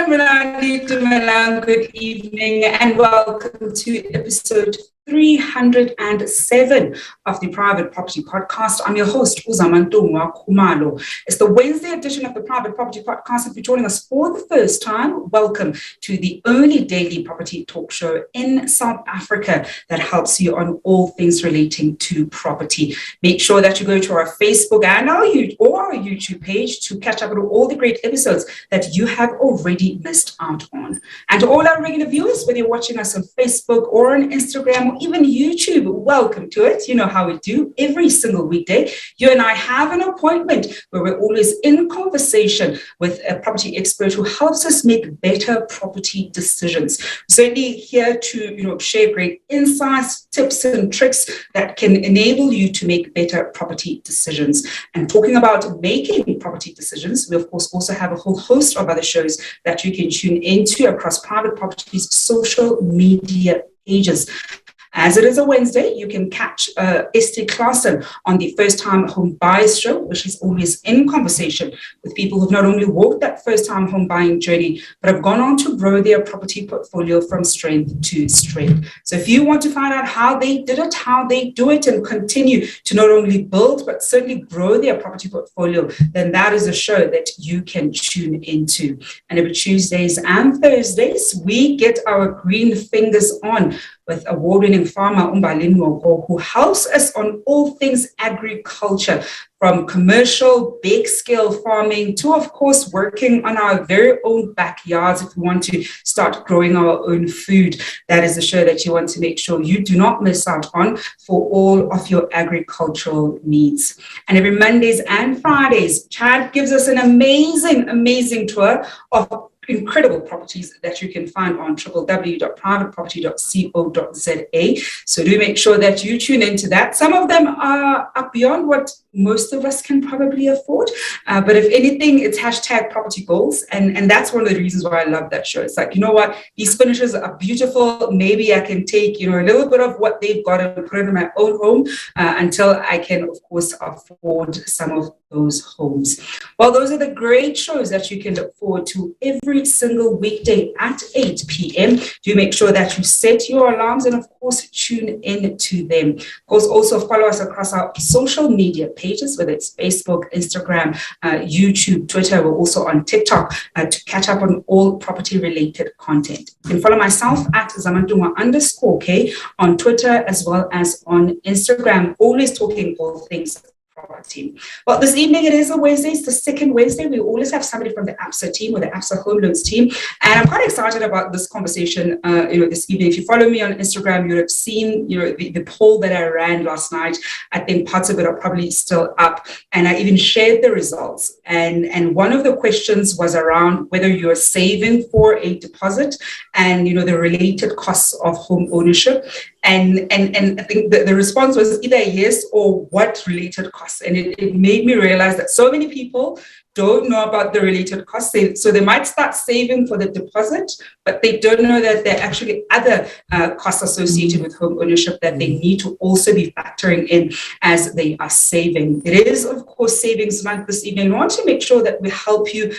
Good evening and welcome to episode 307 of the Private Property Podcast. I'm your host, Uzamantungwa Khumalo. It's the Wednesday edition of the Private Property Podcast. If you're joining us for the first time, welcome to the only daily property talk show in South Africa that helps you on all things relating to property. Make sure that you go to our Facebook and our YouTube page to catch up on all the great episodes that you have already missed out on. And to all our regular viewers, whether you're watching us on Facebook or on Instagram or even YouTube, welcome to it. You know how we do every single weekday. You and I have an appointment where we're always in conversation with a property expert who helps us make better property decisions. Certainly here to share great insights, tips and tricks that can enable you to make better property decisions. And talking about making property decisions, we of course also have a whole host of other shows that you can tune into across Private Property's social media pages. As it is a Wednesday, you can catch Esther Claassen on the First Time Home Buyers Show, where she's always in conversation with people who've not only walked that first-time home buying journey, but have gone on to grow their property portfolio from strength to strength. So if you want to find out how they did it, how they do it, and continue to not only build, but certainly grow their property portfolio, then that is a show that you can tune into. And every Tuesdays and Thursdays, we get our green fingers on with award-winning farmer Umbalini Nwoko, who helps us on all things agriculture, from commercial big-scale farming to, of course, working on our very own backyards if we want to start growing our own food. That is a show that you want to make sure you do not miss out on for all of your agricultural needs. And every Mondays and Fridays, Chad gives us an amazing tour of incredible properties that you can find on www.privateproperty.co.za. So do make sure that you tune into that. Some of them are up beyond what most of us can probably afford. But if anything, it's hashtag property goals. And that's one of the reasons why I love that show. It's like, you know what? These finishes are beautiful. Maybe I can take, a little bit of what they've got and put it in my own home until I can, of course, afford some of those homes. Well, those are the great shows that you can look forward to every single weekday at 8 p.m. Do make sure that you set your alarms and, of course, tune in to them. Of course, also follow us across our social media pages, whether it's Facebook, Instagram, YouTube, Twitter. We're also on TikTok to catch up on all property-related content. You can follow myself at Zamantungwa_K on Twitter as well as on Instagram, always talking all things property. Well, this evening it is a Wednesday. It's the second Wednesday. We always have somebody from the Absa team or the Absa Home Loans team. And I'm quite excited about this conversation, this evening. If you follow me on Instagram, you have seen, the poll that I ran last night. I think parts of it are probably still up. And I even shared the results. And one of the questions was around whether you're saving for a deposit and, the related costs of home ownership. And I think the response was either yes or what related costs. And it made me realize that so many people don't know about the related costs. So they might start saving for the deposit, but they don't know that there are actually other costs associated with home ownership that they need to also be factoring in as they are saving. It is, of course, Savings Month this evening. I want to make sure that we help you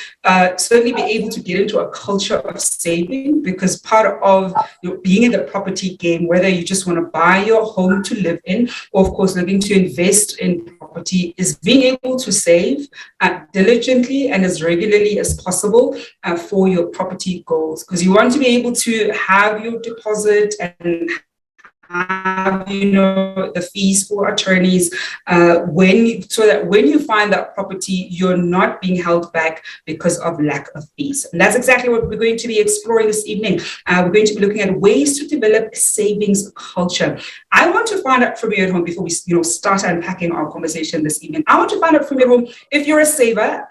certainly be able to get into a culture of saving, because part of being in the property game, whether you just want to buy your home to live in, or of course looking to invest in property, is being able to save diligently and as regularly as possible for your property goals, because you want to be able to have your deposit and have the fees for attorneys so that when you find that property, you're not being held back because of lack of fees. And that's exactly what we're going to be exploring this evening. We're going to be looking at ways to develop a savings culture. I want to find out from you at home before we start unpacking our conversation this evening. I want to find out from you at home if you're a saver.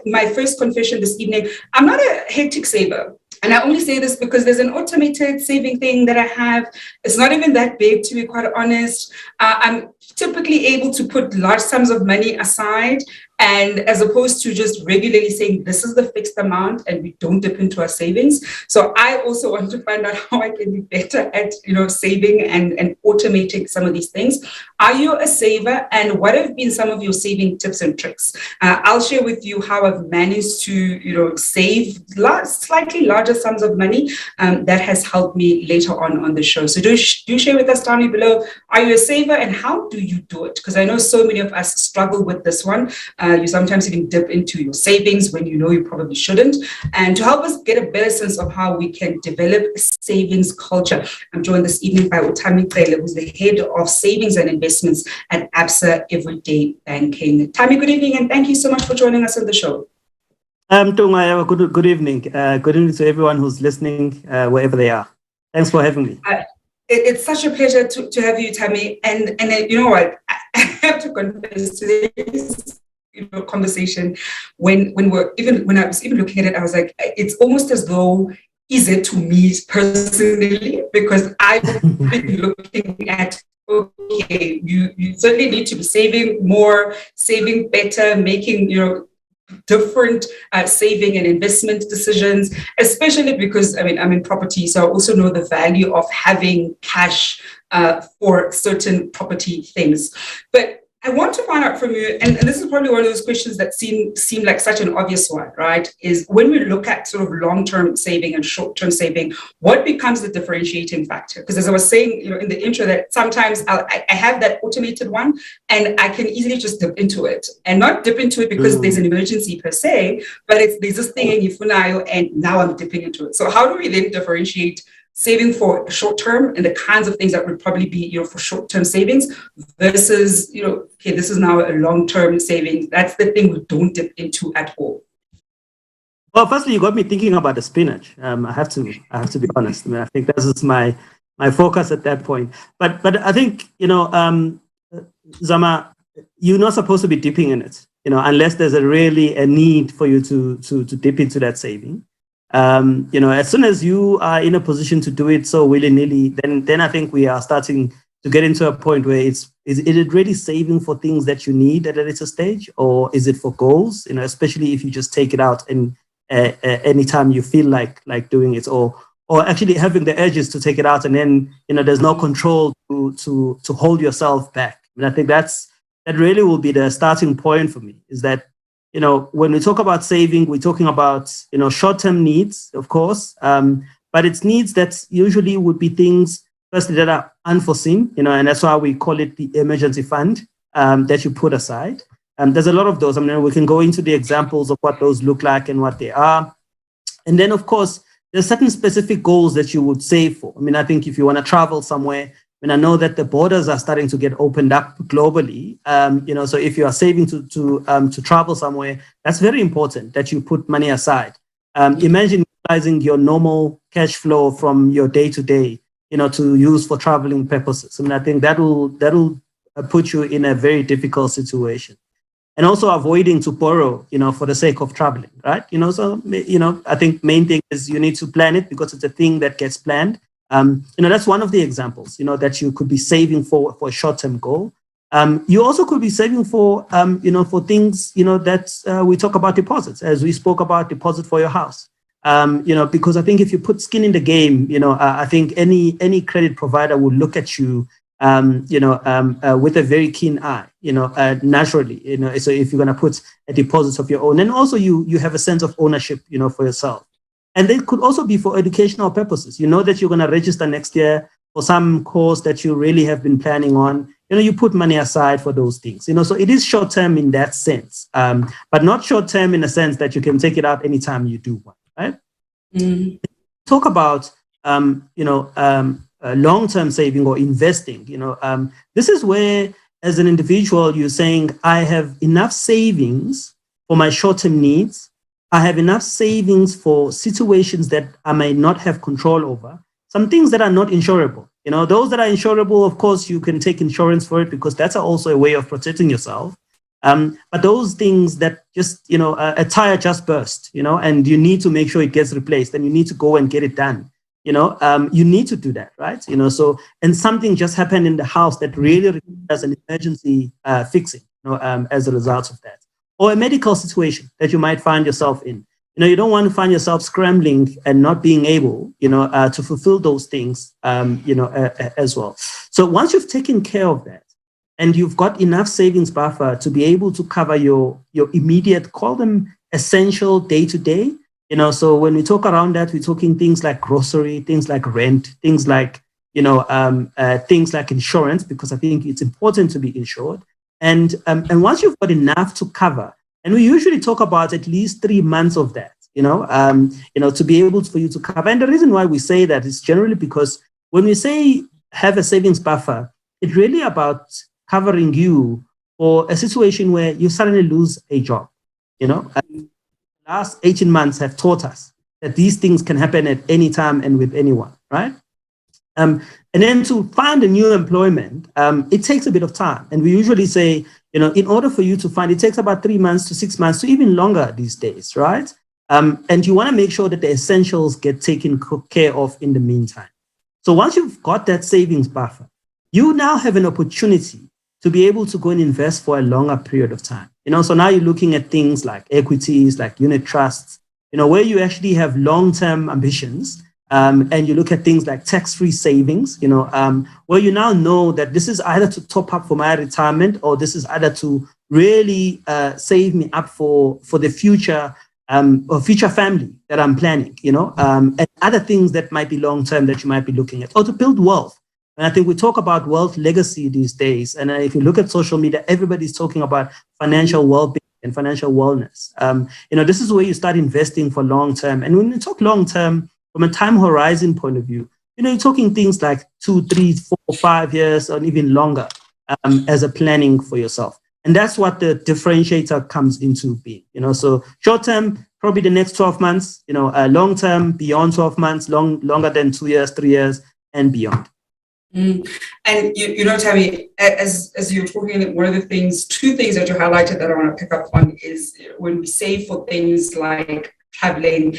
My first confession this evening, I'm not a hectic saver. And I only say this because there's an automated saving thing that I have. It's not even that big, to be quite honest. I'm typically able to put large sums of money aside And as opposed to just regularly saying, this is the fixed amount and we don't dip into our savings. So I also want to find out how I can be better at, saving and automating some of these things. Are you a saver? And what have been some of your saving tips and tricks? I'll share with you how I've managed to, save slightly larger sums of money that has helped me later on the show. So do share with us down below. Are you a saver and how do you do it? Because I know so many of us struggle with this one. You sometimes even dip into your savings when you know you probably shouldn't. And to help us get a better sense of how we can develop a savings culture, I'm joined this evening by Thami, who's the head of savings and investments at Absa Everyday Banking. Thami, good evening, and thank you so much for joining us on the show. Good evening. Good evening to everyone who's listening, wherever they are. Thanks for having me. It's such a pleasure to have you, Thami. And you know what? I have to confess today's conversation when I was even looking at it, I was like, it's almost as though is it to me personally, because I've been looking at, okay, you certainly need to be saving more, saving better, making different saving and investment decisions, especially because I'm in property, so I also know the value of having cash for certain property things. But I want to find out from you, and this is probably one of those questions that seem like such an obvious one, right? Is when we look at sort of long-term saving and short-term saving, what becomes the differentiating factor? Because as I was saying, in the intro, that sometimes I have that automated one, and I can easily just dip into it, and not dip into it because there's an emergency per se, but there's this thing in Ifunayo, and now I'm dipping into it. So how do we then differentiate saving for short term and the kinds of things that would probably be, for short term savings versus, okay, this is now a long term savings. That's the thing we don't dip into at all. Well, firstly, you got me thinking about the spinach. I have to be honest. I think this is my focus at that point. But I think Zama, you're not supposed to be dipping in it, unless there's really a need for you to dip into that saving. As soon as you are in a position to do it so willy-nilly, then I think we are starting to get into a point where is it really saving for things that you need at a later stage, or is it for goals? Especially if you just take it out and anytime you feel like doing it, or actually having the urges to take it out and then there's no control to hold yourself back. I think that really will be the starting point for me. Is that when we talk about saving, we're talking about, short-term needs, of course, but it's needs that usually would be things, firstly, that are unforeseen, and that's why we call it the emergency fund that you put aside. There's a lot of those. We can go into the examples of what those look like and what they are. And then, of course, there's certain specific goals that you would save for. I think if you want to travel somewhere, I know that the borders are starting to get opened up globally. So if you are saving to travel somewhere, that's very important that you put money aside. Imagine utilizing your normal cash flow from your day to day, to use for traveling purposes. I think that'll put you in a very difficult situation. And also avoiding to borrow, for the sake of traveling, right? So I think main thing is you need to plan it because it's a thing that gets planned. That's one of the examples, that you could be saving for a short-term goal. You also could be saving for, for things, that we talk about deposits, as we spoke about deposit for your house. Because I think if you put skin in the game, I think any credit provider will look at you, with a very keen eye, naturally, so if you're going to put a deposit of your own, and also you have a sense of ownership, for yourself. And they could also be for educational purposes. That you're going to register next year for some course that you really have been planning on. You put money aside for those things. So it is short term in that sense, but not short term in a sense that you can take it out anytime you do one. Right? Talk about long term saving or investing. This is where, as an individual, you're saying, I have enough savings for my short term needs. I have enough savings for situations that I may not have control over. Some things that are not insurable. Those that are insurable, of course, you can take insurance for it because that's also a way of protecting yourself. But those things that just, a tire just burst, and you need to make sure it gets replaced and you need to go and get it done. You need to do that, right? And something just happened in the house that really requires an emergency fixing, as a result of that. or a medical situation that you might find yourself in. You don't want to find yourself scrambling and not being able, to fulfill those things, as well. So once you've taken care of that and you've got enough savings buffer to be able to cover your immediate, call them essential day-to-day, so when we talk around that, we're talking things like grocery, things like rent, things like, things like insurance, because I think it's important to be insured. And once you've got enough to cover, and we usually talk about at least 3 months of that, to be able for you to cover. And the reason why we say that is generally because when we say have a savings buffer, it's really about covering you for a situation where you suddenly lose a job. The last 18 months have taught us that these things can happen at any time and with anyone, right? And then to find a new employment, it takes a bit of time. And we usually say, in order for you to find, it takes about 3 months to 6 months to even longer these days, right? And you want to make sure that the essentials get taken care of in the meantime. So once you've got that savings buffer, you now have an opportunity to be able to go and invest for a longer period of time. So now you're looking at things like equities, like unit trusts, where you actually have long-term ambitions. And you look at things like tax-free savings, where you now know that this is either to top up for my retirement or this is either to really save me up for the future or future family that I'm planning, and other things that might be long-term that you might be looking at, or to build wealth. And I think we talk about wealth legacy these days. And if you look at social media, everybody's talking about financial well-being and financial wellness. This is where you start investing for long-term. And when you talk long-term, from a time horizon point of view, you're talking things like 2, 3, 4, 5 years, or even longer as a planning for yourself. And that's what the differentiator comes into being. So short term, probably the next 12 months, long term, beyond 12 months, longer than 2 years, 3 years, and beyond. And Thami, as you're talking, one of the things, 2 things that you highlighted that I want to pick up on is when we save for things like traveling.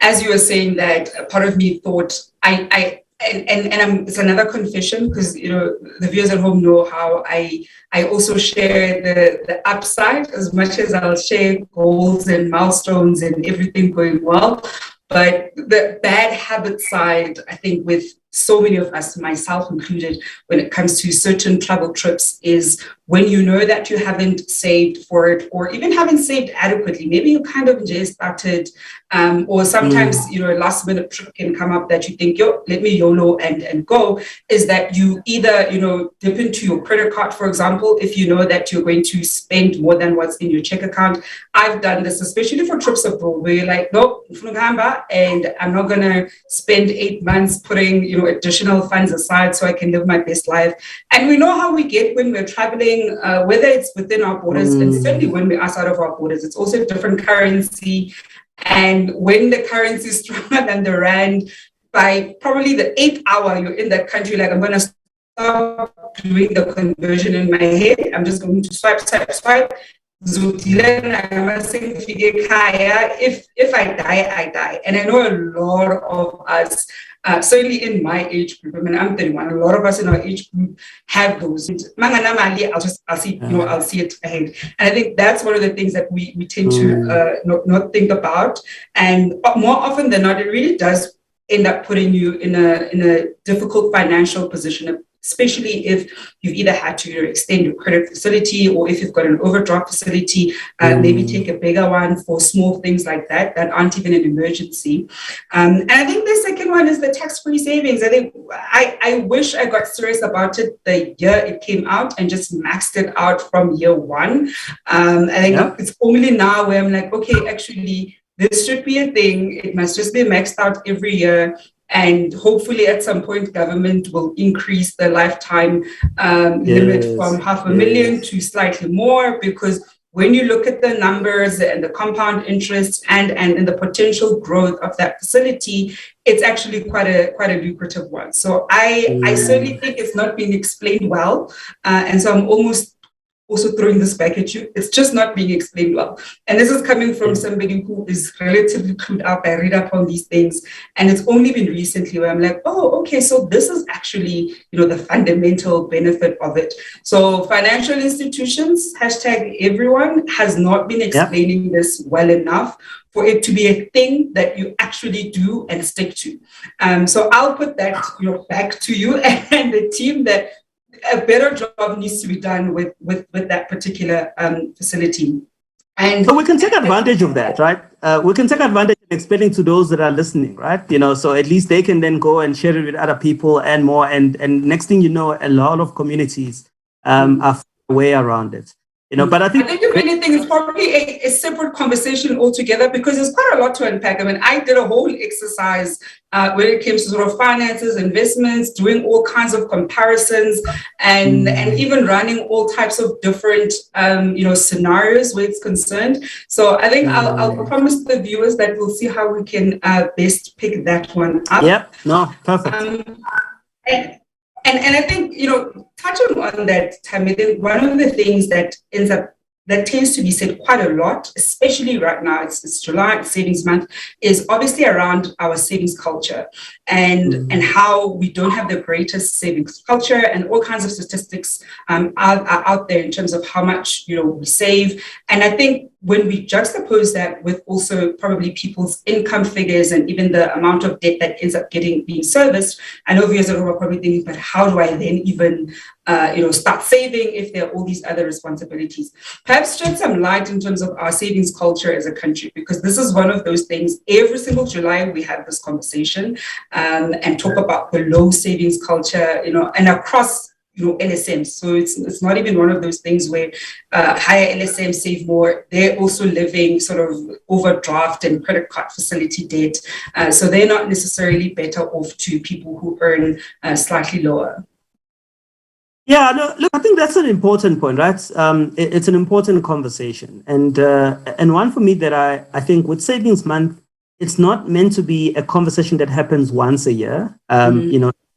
As you were saying that, part of me thought it's another confession, because the viewers at home know how I also share the upside as much as I'll share goals and milestones and everything going well. But the bad habit side, I think, with so many of us, myself included, when it comes to certain travel trips, is when you know that you haven't saved for it, or even haven't saved adequately. Maybe you kind of just started, or sometimes, last minute trip can come up that you think, let me YOLO and go, is that you either, dip into your credit card, for example, if you know that you're going to spend more than what's in your check account. I've done this, especially for trips abroad, where you're like, nope, and I'm not going to spend 8 months putting, additional funds aside so I can live my best life. And we know how we get when we're traveling, whether it's within our borders, and certainly when we're outside of our borders, it's also a different currency. And when the currency is stronger than the rand, by probably the 8th hour you're in that country, like, I'm going to stop doing the conversion in my head. I'm just going to swipe. If I die, I die. And I know a lot of us, certainly in my age group, I'm 31, a lot of us in our age group have those. I'll see it ahead. And I think that's one of the things that we tend to not think about. And more often than not, it really does end up putting you in a difficult financial position, especially if you've either had to extend your credit facility, or if you've got an overdraft facility, maybe take a bigger one for small things like that aren't even an emergency. And I think the second one is the tax-free savings. I think I wish I got serious about it the year it came out and just maxed it out from year one. I think it's only now where I'm like, okay, actually, this should be a thing. It must just be maxed out every year. And hopefully at some point, government will increase the lifetime limit from $500,000 to slightly more, because when you look at the numbers and the compound interest and the potential growth of that facility, it's actually quite a lucrative one. So I certainly think it's not been explained well. And so I'm almost also throwing this back at you. It's just not being explained well. And this is coming from somebody who is relatively clued up. I read up on these things. And it's only been recently where I'm like, oh, okay, so this is actually, the fundamental benefit of it. So financial institutions, hashtag everyone, has not been explaining this well enough for it to be a thing that you actually do and stick to. So I'll put that back to you and the team, that a better job needs to be done with that particular facility. And so we can take advantage of that, right? We can take advantage of explaining to those that are listening, right? So at least they can then go and share it with other people and more. And next thing you know, a lot of communities are way around it. But I think if anything, it's probably a separate conversation altogether, because there's quite a lot to unpack. I mean, I did a whole exercise when it came to sort of finances, investments, doing all kinds of comparisons, and even running all types of different scenarios where it's concerned. So I think I'll promise the viewers that we'll see how we can best pick that one up. Yep. No, perfect. And I think, touching on that, Thami, one of the things that tends to be said quite a lot, especially right now, it's July, it's savings month, is obviously around our savings culture and how we don't have the greatest savings culture, and all kinds of statistics are out there in terms of how much, we save. And I think when we juxtapose that with also probably people's income figures and even the amount of debt that ends up being serviced, I know viewers are probably thinking, but how do I then even start saving if there are all these other responsibilities? Perhaps shed some light in terms of our savings culture as a country, because this is one of those things. Every single July we have this conversation and talk about the low savings culture, and across LSMs. So it's not even one of those things where higher LSMs save more. They're also living sort of overdraft and credit card facility debt. So they're not necessarily better off to people who earn slightly lower. Yeah, no, look, I think that's an important point, right? It's an important conversation. And one for me that I think with Savings Month, it's not meant to be a conversation that happens once a year,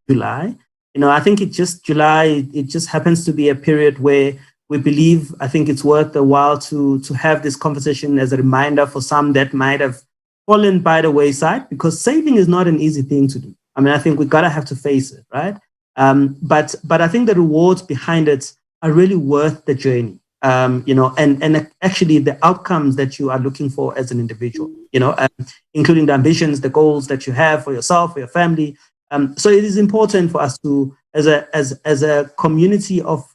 July. I think July just happens to be a period where we believe, I think it's worth the while to have this conversation as a reminder for some that might have fallen by the wayside, because saving is not an easy thing to do. I mean, I think we gotta have to face it, right? But I think the rewards behind it are really worth the journey, and actually the outcomes that you are looking for as an individual, including the ambitions, the goals that you have for yourself, for your family. So it is important for us to, as a community of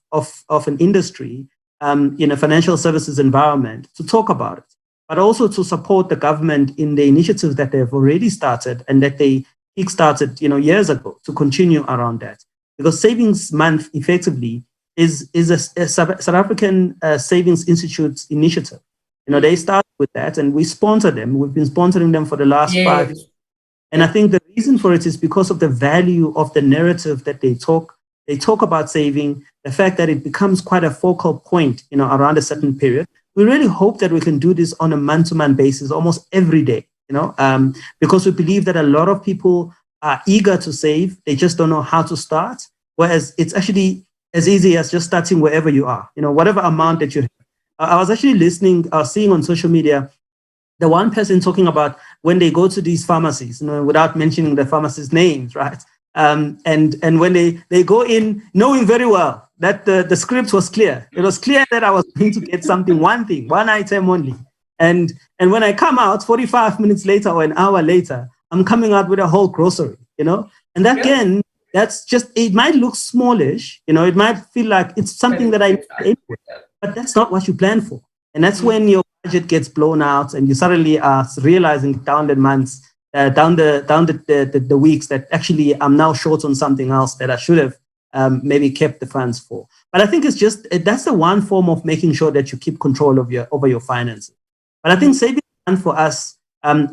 an industry, in a financial services environment, to talk about it, but also to support the government in the initiatives that they've already started and that they kickstarted, years ago, to continue around that. Because Savings Month effectively is a South African Savings Institute initiative. They started with that, and we sponsor them. We've been sponsoring them for the last 5 years. And I think the reason for it is because of the value of the narrative that they talk about saving, the fact that it becomes quite a focal point, around a certain period. We really hope that we can do this on a month-to-month basis, almost every day, because we believe that a lot of people are eager to save. They just don't know how to start. Whereas it's actually as easy as just starting wherever you are, whatever amount that you have. I was actually seeing on social media, the one person talking about when they go to these pharmacies, without mentioning the pharmacist's names, right? And when they go in, knowing very well that the script was clear. It was clear that I was going to get one item only. And when I come out 45 minutes later or an hour later, I'm coming out with a whole grocery, And that, again, that's just, it might look smallish, it might feel like it's something that I need, but that's not what you plan for. And that's when your budget gets blown out and you suddenly are realizing down the months, down the weeks, that actually I'm now short on something else that I should have maybe kept the funds for. But I think it's just, that's the one form of making sure that you keep control of over your finances. But I think saving for us,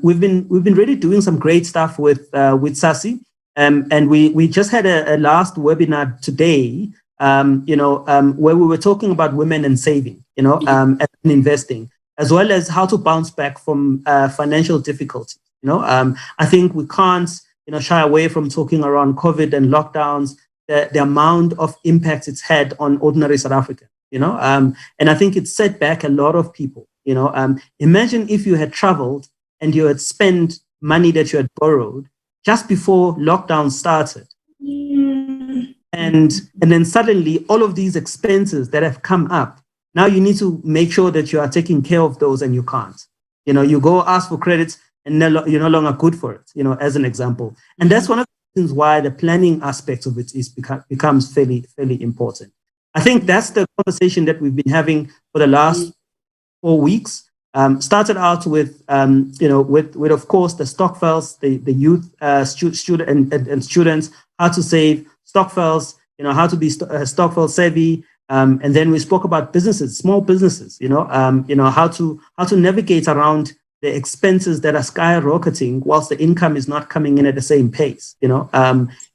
we've been really doing some great stuff with SASSI. And we just had a last webinar today, where we were talking about women and saving, and investing, as well as how to bounce back from financial difficulties. I think we can't, shy away from talking around COVID and lockdowns, the amount of impact it's had on ordinary South Africans. And I think it set back a lot of people. Imagine if you had traveled and you had spent money that you had borrowed just before lockdown started. And then suddenly all of these expenses that have come up, now you need to make sure that you are taking care of those, and you can't. You go ask for credits and you're no longer good for it, as an example. And that's one of the reasons why the planning aspect of it becomes fairly important. I think that's the conversation that we've been having for the last 4 weeks. Started out with, with of course the stokvels, the youth student and students, how to save stokvels, how to be stokvel savvy, and then we spoke about businesses, small businesses, how to navigate around the expenses that are skyrocketing whilst the income is not coming in at the same pace,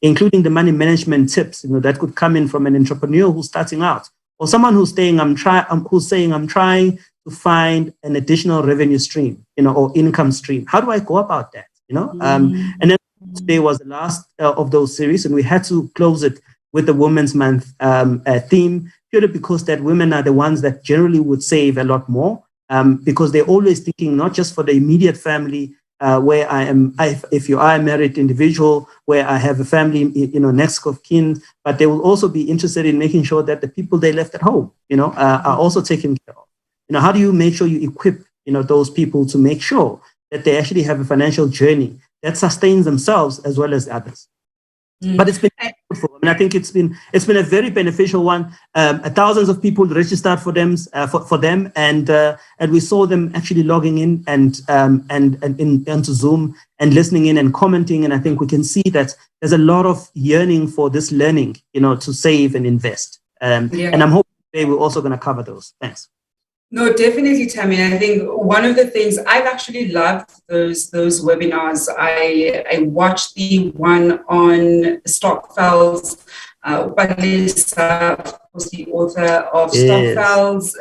including the money management tips, that could come in from an entrepreneur who's starting out, or someone who's saying I'm trying to find an additional revenue stream, or income stream. How do I go about that? And then today was the last of those series, and we had to close it with the Women's Month theme, purely because that women are the ones that generally would save a lot more, because they're always thinking not just for the immediate family, where if you are a married individual, where I have a family, next of kin, but they will also be interested in making sure that the people they left at home, are also taken care of. How do you make sure you equip, those people to make sure that they actually have a financial journey that sustains themselves as well as others? But it's been wonderful. I think it's been a very beneficial one. Thousands of people registered for them, and we saw them actually logging in and into Zoom and listening in and commenting. And I think we can see that there's a lot of yearning for this learning, to save and invest. And I'm hoping today we're also going to cover those. Thanks. No, definitely, Thami. I think one of the things I've actually loved those webinars. I watched the one on stokvels. Vanessa, of course, the author of Stokvels,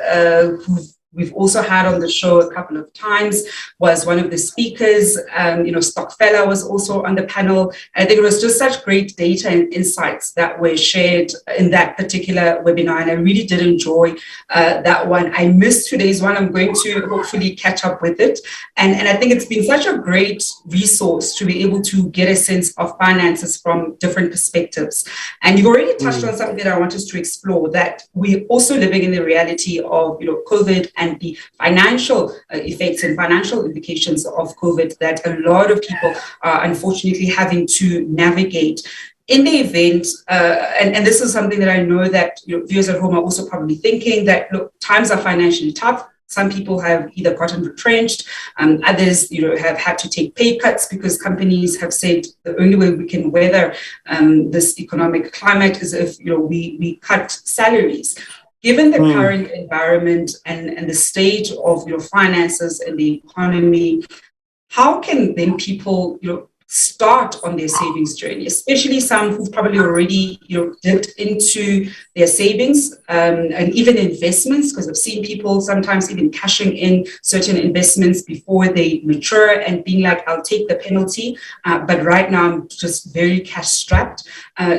who we've also had on the show a couple of times, was one of the speakers. Stokvela was also on the panel. I think it was just such great data and insights that were shared in that particular webinar, and I really did enjoy that one. I missed today's one. I'm going to hopefully catch up with it. And I think it's been such a great resource to be able to get a sense of finances from different perspectives. And you've already touched on something that I want us to explore, that we're also living in the reality of COVID and the financial effects and financial implications of COVID that a lot of people are unfortunately having to navigate. In the event, and this is something that I know that viewers at home are also probably thinking, that look, times are financially tough. Some people have either gotten retrenched, others, have had to take pay cuts because companies have said the only way we can weather this economic climate is if we cut salaries. Given the current environment and the state of finances and the economy, how can then people start on their savings journey, especially some who've probably already dipped into their savings and even investments, because I've seen people sometimes even cashing in certain investments before they mature and being like, I'll take the penalty, but right now I'm just very cash strapped.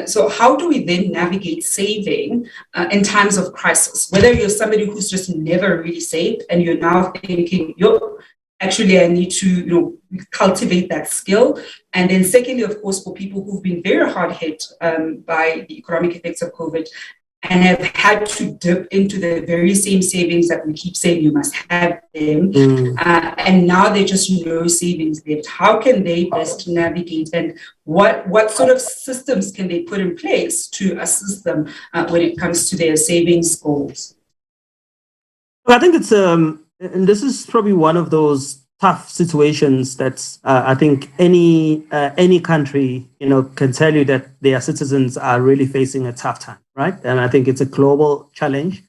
So how do we then navigate saving in times of crisis? Whether you're somebody who's just never really saved and you're now thinking, actually, I need to, cultivate that skill. And then secondly, of course, for people who've been very hard hit by the economic effects of COVID and have had to dip into the very same savings that we keep saying you must have them. And now they're just no savings left. How can they best navigate, and what sort of systems can they put in place to assist them when it comes to their savings goals? Well, I think it's and this is probably one of those tough situations that I think any country can tell you that their citizens are really facing a tough time, right? And I think it's a global challenge.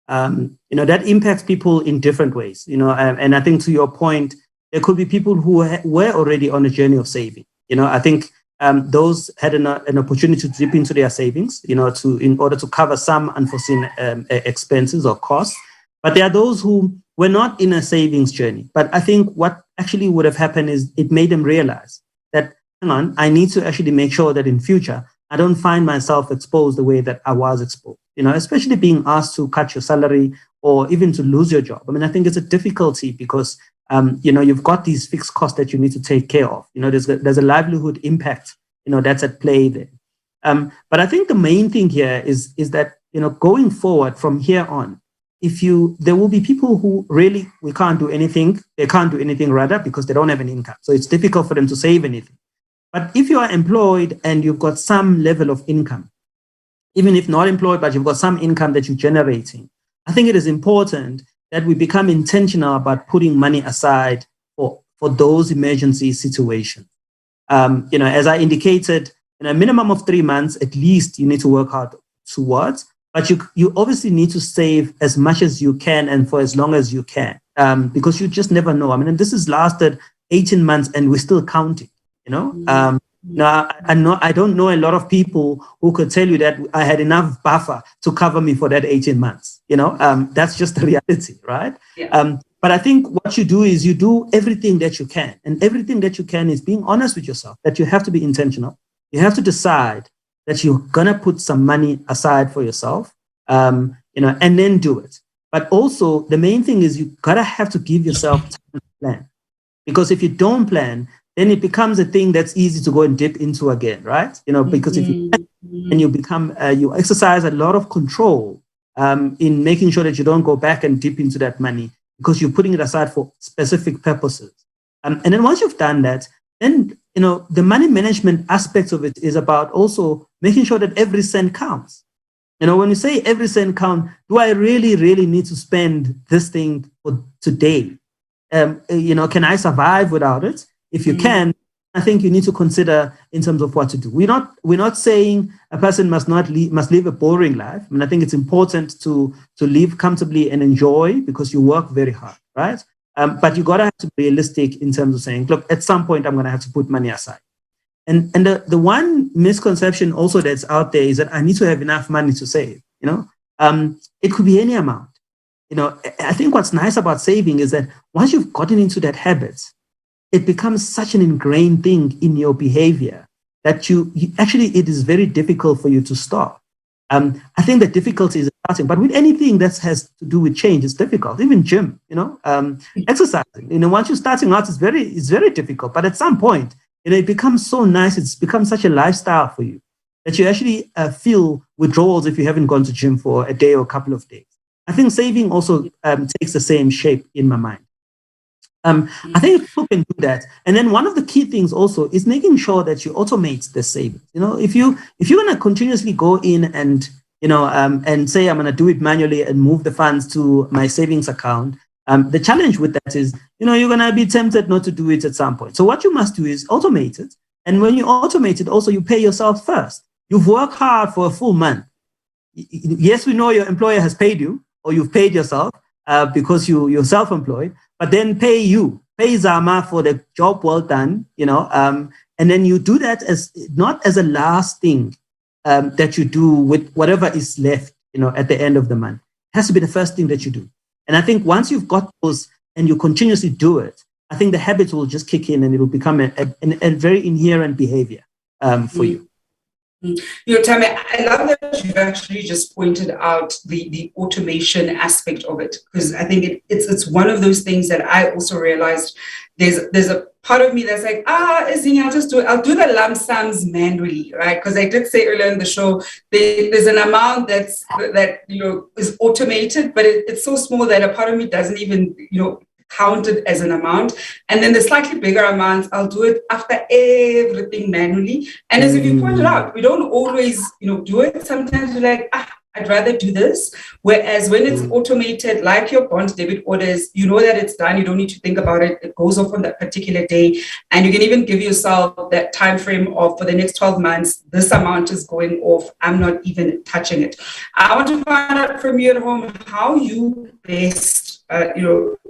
That impacts people in different ways. And I think to your point, there could be people who were already on a journey of saving. I think those had an opportunity to dip into their savings, in order to cover some unforeseen expenses or costs. But there are those who were not in a savings journey. But I think what actually would have happened is it made them realize that, hang on, I need to actually make sure that in future I don't find myself exposed the way that I was exposed, especially being asked to cut your salary or even to lose your job. I mean, I think it's a difficulty because, you've got these fixed costs that you need to take care of. There's a livelihood impact, that's at play there. But I think the main thing here is that, going forward from here on, there will be people who really, they can't do anything rather because they don't have an income. So it's difficult for them to save anything. But if you are employed and you've got some level of income, even if not employed, but you've got some income that you're generating, I think it is important that we become intentional about putting money aside for those emergency situations. As I indicated, in a minimum of 3 months, at least you need to work hard towards, but you obviously need to save as much as you can and for as long as you can, because you just never know. I mean, this has lasted 18 months and we're still counting, Now, I don't know a lot of people who could tell you that I had enough buffer to cover me for that 18 months. That's just the reality, right? Yeah. But I think what you do is you do everything that you can. And everything that you can is being honest with yourself, that you have to be intentional. You have to decide that you're going to put some money aside for yourself, and then do it. But also, the main thing is you got to have to give yourself time to plan. Because if you don't plan, then it becomes a thing that's easy to go and dip into again, right? Because if you plan, and you exercise a lot of control in making sure that you don't go back and dip into that money because you're putting it aside for specific purposes. And then once you've done that, then, the money management aspects of it is about also making sure that every cent counts. When you say every cent count, do I really, really need to spend this thing for today? Can I survive without it? If you can, I think you need to consider in terms of what to do. We're not saying a person must live a boring life. I mean, I think it's important to live comfortably and enjoy because you work very hard, right? But you gotta have to be realistic in terms of saying, look, at some point I'm gonna have to put money aside. And the one misconception also that's out there is that I need to have enough money to save. It could be any amount. I think what's nice about saving is that once you've gotten into that habit, it becomes such an ingrained thing in your behavior that you actually, it is very difficult for you to stop. I think the difficulty is starting, but with anything that has to do with change, it's difficult. Even gym, exercising, once you're starting out, it's very difficult. But at some point, it becomes so nice. It's become such a lifestyle for you that you actually feel withdrawals if you haven't gone to gym for a day or a couple of days. I think saving also takes the same shape in my mind. I think people can do that. And then one of the key things also is making sure that you automate the savings. If you're going to continuously go in and, and say, I'm going to do it manually and move the funds to my savings account, the challenge with that is, you're going to be tempted not to do it at some point. So what you must do is automate it. And when you automate it, also you pay yourself first. You've worked hard for a full month. Yes, we know your employer has paid you or you've paid yourself because you're self-employed. But then pay Zama for the job well done, and then you do that as not as a last thing that you do with whatever is left, at the end of the month. It has to be the first thing that you do. And I think once you've got those and you continuously do it, I think the habits will just kick in and it will become a very inherent behavior for you. Thami, I love that you actually just pointed out the automation aspect of it, because I think it's one of those things that I also realized there's a part of me that's like, I'll do the lump sums manually, right? Because I did say earlier in the show, there's an amount that is automated, but it's so small that a part of me doesn't even, counted as an amount. And then the slightly bigger amounts, I'll do it after everything manually. And as you pointed out, we don't always, do it. Sometimes we're like, I'd rather do this. Whereas when it's automated, like your bond debit orders, you know that it's done. You don't need to think about it. It goes off on that particular day. And you can even give yourself that time frame of, for the next 12 months, this amount is going off. I'm not even touching it. I want to find out from you at home how you best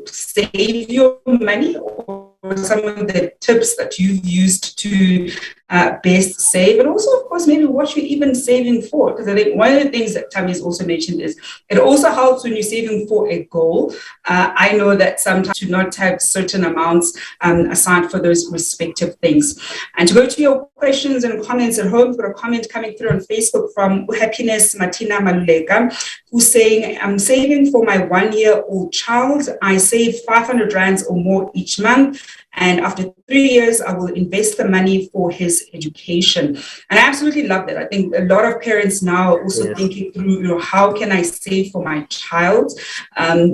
save your money, or some of the tips that you've used to best save, and also, of course, maybe what you're even saving for. Because I think one of the things that Thami has also mentioned is it also helps when you're saving for a goal. I know that sometimes you not have certain amounts assigned for those respective things. And to go to your questions and comments at home, we've got a comment coming through on Facebook from Happiness Martina Malulega, who's saying, I'm saving for my 1-year-old child. I save 500 rands or more each month. And after 3 years, I will invest the money for his education. And I absolutely love that. I think a lot of parents now are also thinking through, how can I save for my child?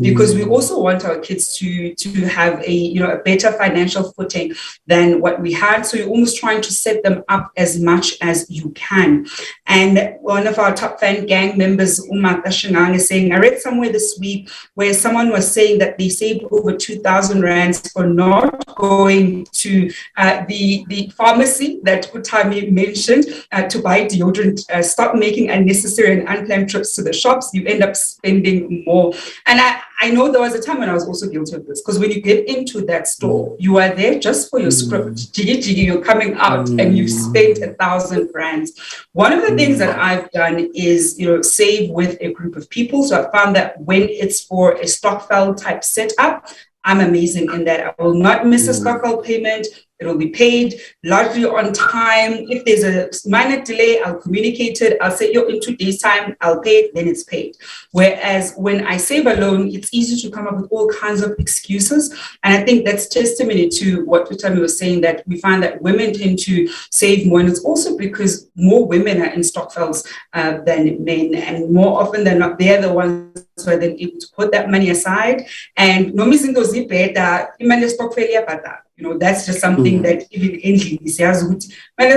Because we also want our kids to have a better financial footing than what we had. So you're almost trying to set them up as much as you can. And one of our top fan gang members, Uma Tashingang, is saying, I read somewhere this week where someone was saying that they saved over 2,000 rands for not going to the pharmacy that Thami mentioned to buy deodorant. Stop making unnecessary and unplanned trips to the shops. You end up spending more. And I know there was a time when I was also guilty of this, because when you get into that store, you are there just for your script. Jiggy, you're coming out and you've spent 1,000 rands. One of the things that I've done is, save with a group of people. So I found that when it's for a Stockfell type setup, I'm amazing in that I will not miss a Stockfell payment. It will be paid largely on time. If there's a minor delay, I'll communicate it. I'll say, in 2 days' time, I'll pay it, then it's paid. Whereas when I save alone, it's easy to come up with all kinds of excuses. And I think that's testimony to what Thami was saying, that we find that women tend to save more. And it's also because more women are in Stockfells than men. And more often than not, they're the ones who are then able to put that money aside. And no missing those better, that's just something that even endlessly says, doesn't matter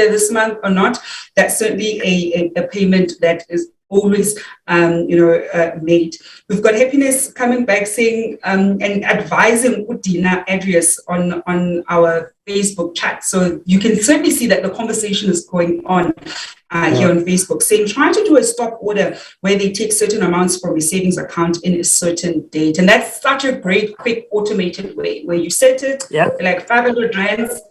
this month or not. That's certainly a payment that is always made. We've got Happiness coming back saying and advising Udina Adrius on our Facebook chat. So you can certainly see that the conversation is going on here on Facebook, saying trying to do a stop order where they take certain amounts from a savings account in a certain date. And that's such a great, quick, automated way where you set it like 500 rands.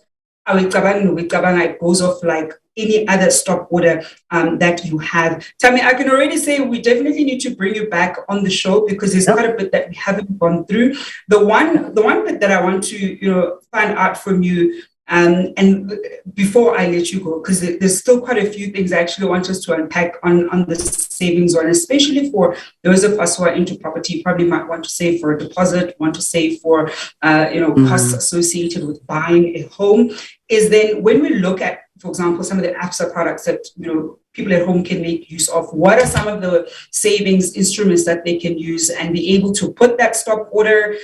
It goes off like any other stop order that you have. Thami, I can already say we definitely need to bring you back on the show because there's quite a bit that we haven't gone through. The one bit that I want to find out from you, and before I let you go, because there's still quite a few things I actually want us to unpack on the savings one, especially for those of us who are into property, probably might want to save for a deposit, want to save for costs associated with buying a home, is then when we look at, for example, some of the Absa products that people at home can make use of, what are some of the savings instruments that they can use and be able to put that stop order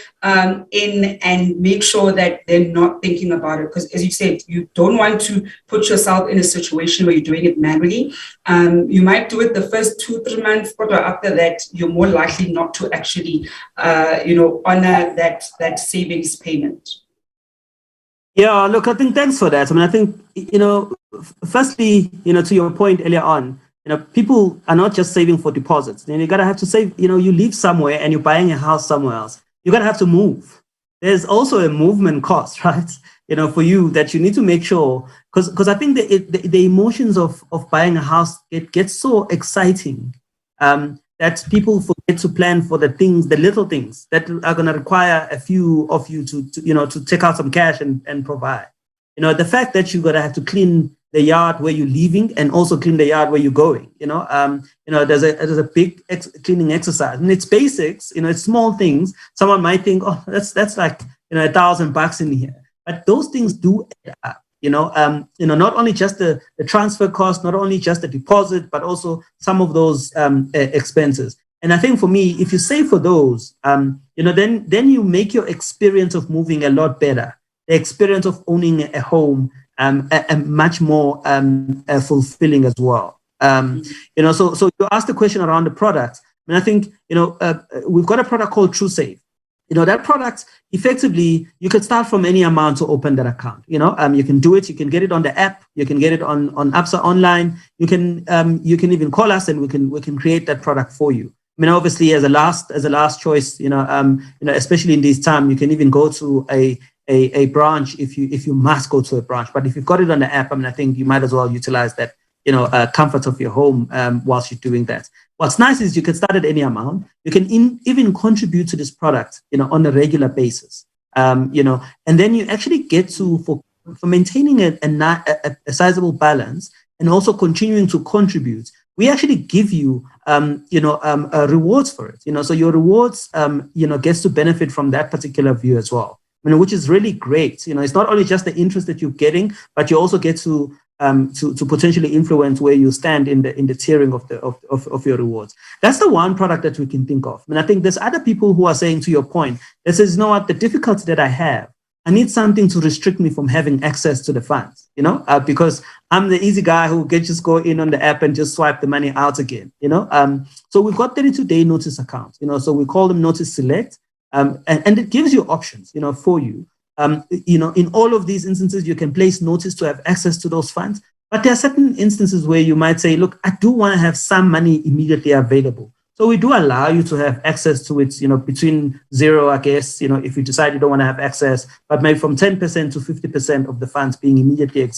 in and make sure that they're not thinking about it? Because as you said, you don't want to put yourself in a situation where you're doing it manually. You might do it the first 2-3 months, but after that, you're more likely not to actually, honor that savings payment. Yeah, look, I think thanks for that. I mean, I think, firstly, to your point earlier on, people are not just saving for deposits. You got to have to save, you live somewhere and you're buying a house somewhere else. You got to have to move. There's also a movement cost, right? For you that you need to make sure, because I think the emotions of buying a house, it gets so exciting that people forget to plan for the little things that are going to require a few of you to take out some cash and provide. The fact that you're going to have to clean the yard where you're leaving and also clean the yard where you're going. There's a big cleaning exercise, and it's basics. It's small things. Someone might think, oh, that's like $1,000 in here, but those things do add up. Not only just the transfer cost, not only just the deposit, but also some of those expenses. And I think for me, if you save for those, then you make your experience of moving a lot better. The experience of owning a home much more fulfilling as well. So you asked the question around the products. I mean, I think we've got a product called TrueSave. That product, effectively, you can start from any amount to open that account. You can do it. You can get it on the app. You can get it on Absa online. You can even call us and we can create that product for you. I mean, obviously, as a last choice, especially in this time, you can even go to a a branch if you must go to a branch. But if you've got it on the app, I mean, I think you might as well utilize that, comfort of your home whilst you're doing that. What's nice is you can start at any amount. You can even contribute to this product, on a regular basis, and then you actually get to, for maintaining a sizable balance and also continuing to contribute, we actually give you, rewards for it. So your rewards, gets to benefit from that particular view as well. Which is really great. It's not only just the interest that you're getting, but you also get to potentially influence where you stand in the tiering of your rewards. That's the one product that we can think of. I think there's other people who are saying, to your point, that says, the difficulty that I have, I need something to restrict me from having access to the funds, because I'm the easy guy who can just go in on the app and just swipe the money out again, So we've got 32-day notice accounts, so we call them Notice Select, and it gives you options, for you. In all of these instances, you can place notice to have access to those funds, but there are certain instances where you might say, look, I do want to have some money immediately available. So we do allow you to have access to it, between zero, I guess, if you decide you don't want to have access, but maybe from 10% to 50% of the funds being immediately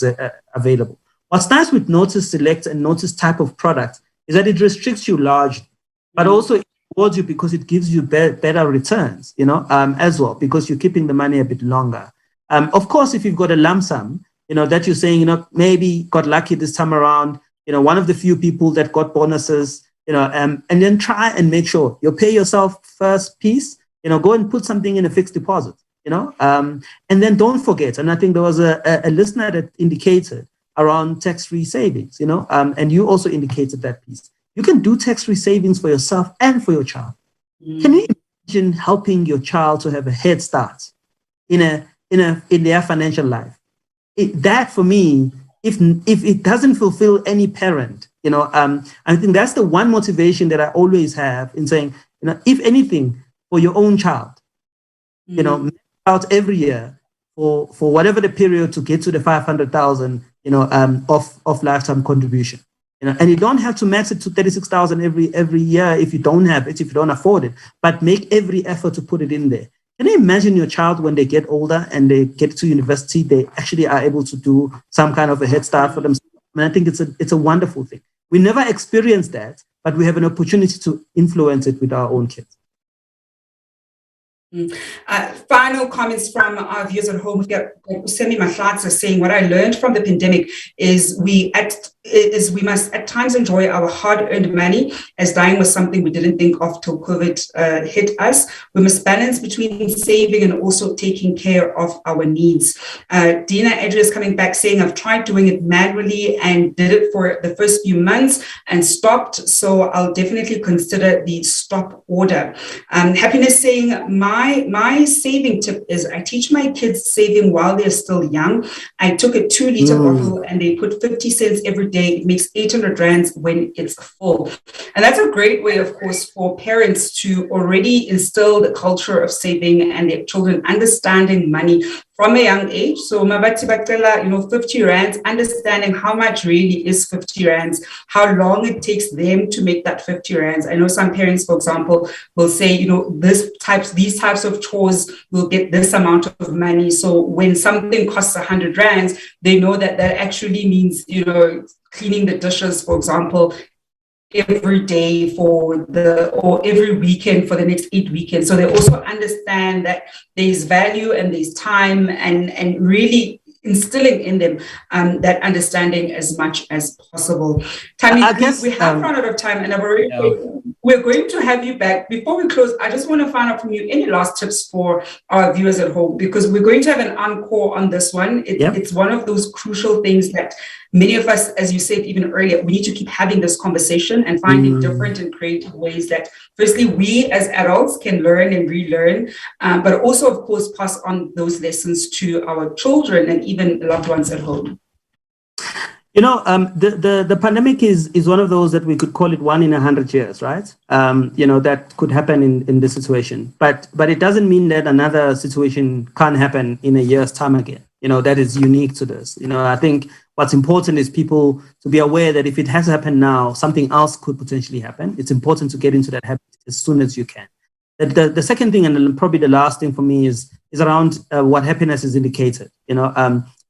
available. What's nice with Notice Select and Notice type of product is that it restricts you largely, but also it rewards you because it gives you better returns, as well, because you're keeping the money a bit longer. Of course, if you've got a lump sum, that you're saying, maybe got lucky this time around, one of the few people that got bonuses, and then try and make sure you pay yourself first piece, go and put something in a fixed deposit, and then don't forget. And I think there was a listener that indicated around tax-free savings, and you also indicated that piece. You can do tax-free savings for yourself and for your child. Can you imagine helping your child to have a head start in their financial life? That for me, if it doesn't fulfill any parent, I think that's the one motivation that I always have in saying, if anything, for your own child, out every year for whatever the period to get to the 500,000, of lifetime contribution, and you don't have to max it to 36,000 every year if you don't have it, if you don't afford it, but make every effort to put it in there. Can you imagine your child when they get older and they get to university, they actually are able to do some kind of a head start for themselves? I think it's a wonderful thing. We never experience that, but we have an opportunity to influence it with our own kids. Final comments from our viewers at home. Semi Mahlatsa saying, what I learned from the pandemic is we must at times enjoy our hard-earned money, as dying was something we didn't think of till COVID hit us. We must balance between saving and also taking care of our needs. Dina Edry is coming back saying, I've tried doing it manually and did it for the first few months and stopped, so I'll definitely consider the stop order. Happiness saying, my saving tip is I teach my kids saving while they're still young. I took a 2-liter bottle and they put 50 cents every day. It makes 800 rands when it's full. And that's a great way, of course, for parents to already instill the culture of saving and their children understanding money from a young age. So Mabati Baktela, 50 rands, understanding how much really is 50 rands, how long it takes them to make that 50 rands. I know some parents, for example, will say, these types of chores will get this amount of money. So when something costs 100 rands, they know that actually means, cleaning the dishes, for example, every day or every weekend for the next 8 weekends. So they also understand that there's value and there's time and really instilling in them that understanding as much as possible. Thami, we have run out of time and we're going to have you back. Before we close, I just want to find out from you any last tips for our viewers at home, because we're going to have an encore on this one. It's one of those crucial things that many of us, as you said even earlier, we need to keep having this conversation and finding different and creative ways that, firstly, we as adults can learn and relearn, but also, of course, pass on those lessons to our children and even loved ones at home. The pandemic is one of those that we could call it 1 in 100 years, right? That could happen in this situation. But it doesn't mean that another situation can't happen in a year's time again. That is unique to this. I think what's important is people to be aware that if it has happened now, something else could potentially happen. It's important to get into that habit as soon as you can. The second thing, and probably the last thing for me, is is around what happiness is indicated.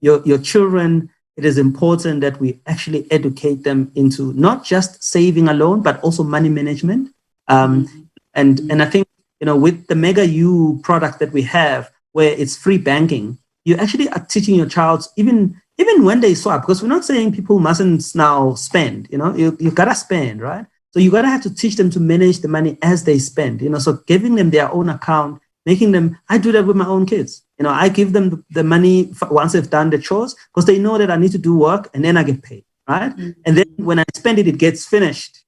Your children, it is important that we actually educate them into not just saving alone, but also money management. And I think, with the Mega U product that we have, where it's free banking, you actually are teaching your child even when they swap, because we're not saying people mustn't now spend, you gotta spend, right? So you gotta have to teach them to manage the money as they spend, so giving them their own account, making them, I do that with my own kids. I give them the money once they've done the chores, because they know that I need to do work and then I get paid, right? And then when I spend it, it gets finished,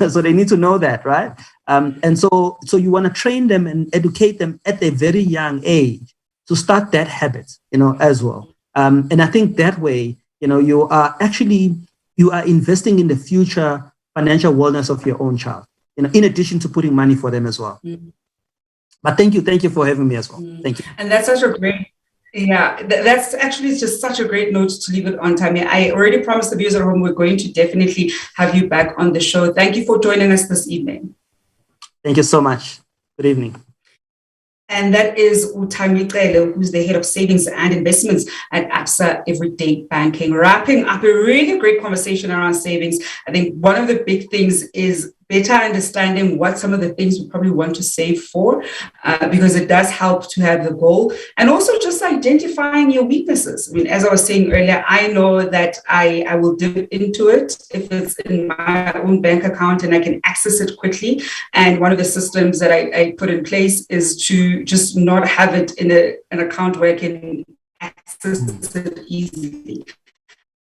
so they need to know that, right? And so you want to train them and educate them at a very young age to start that habit, as well. And I think that way, you are investing in the future financial wellness of your own child, in addition to putting money for them as well. But thank you for having me as well. Thank you. And that's such a great, that's actually just such a great note to leave it on, Thami. I already promised the viewers at home we're going to definitely have you back on the show. Thank you for joining us this evening. Thank you so much. Good evening. And that is Thami Cele, who's the head of savings and investments at Absa Everyday Banking. Wrapping up a really great conversation around savings. I think one of the big things is better understanding what some of the things we probably want to save for, because it does help to have the goal, and also just identifying your weaknesses. I mean, as I was saying earlier, I know that I will dip into it if it's in my own bank account and I can access it quickly. And one of the systems that I put in place is to just not have it in an account where I can access it easily.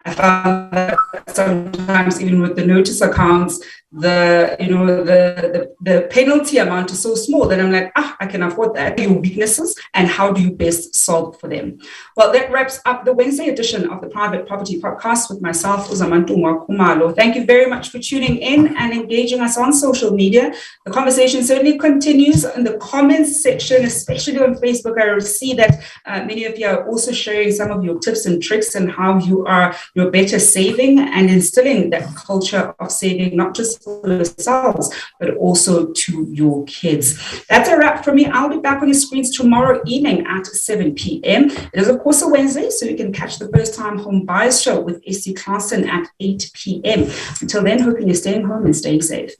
I found that sometimes even with the notice accounts, the penalty amount is so small that I'm like, I can afford that. Your weaknesses and how do you best solve for them? Well, that wraps up the Wednesday edition of the Private Property Podcast with myself, Uzamantumwa Kumalo. Thank you very much for tuning in and engaging us on social media. The conversation certainly continues in the comments section, especially on Facebook. I see that many of you are also sharing some of your tips and tricks and how you're better saving and instilling that culture of saving, not just for yourselves, but also to your kids. That's a wrap for me. I'll be back on your screens tomorrow evening at 7 p.m. It is, of course, a Wednesday, so you can catch the First Time Home Buyers Show with SC Claassen at 8 p.m. Until then, hoping you're staying home and staying safe.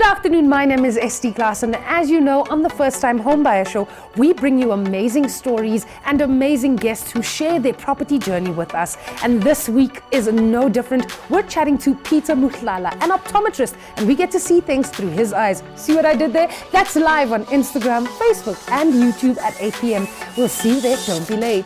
Afternoon, my name is ST Claassen. As you know, on the First Time Homebuyer Show, we bring you amazing stories and amazing guests who share their property journey with us. And this week is no different. We're chatting to Peter Muhlala, an optometrist, and we get to see things through his eyes. See what I did there? That's live on Instagram, Facebook, and YouTube at 8 p.m. We'll see you there. Don't be late.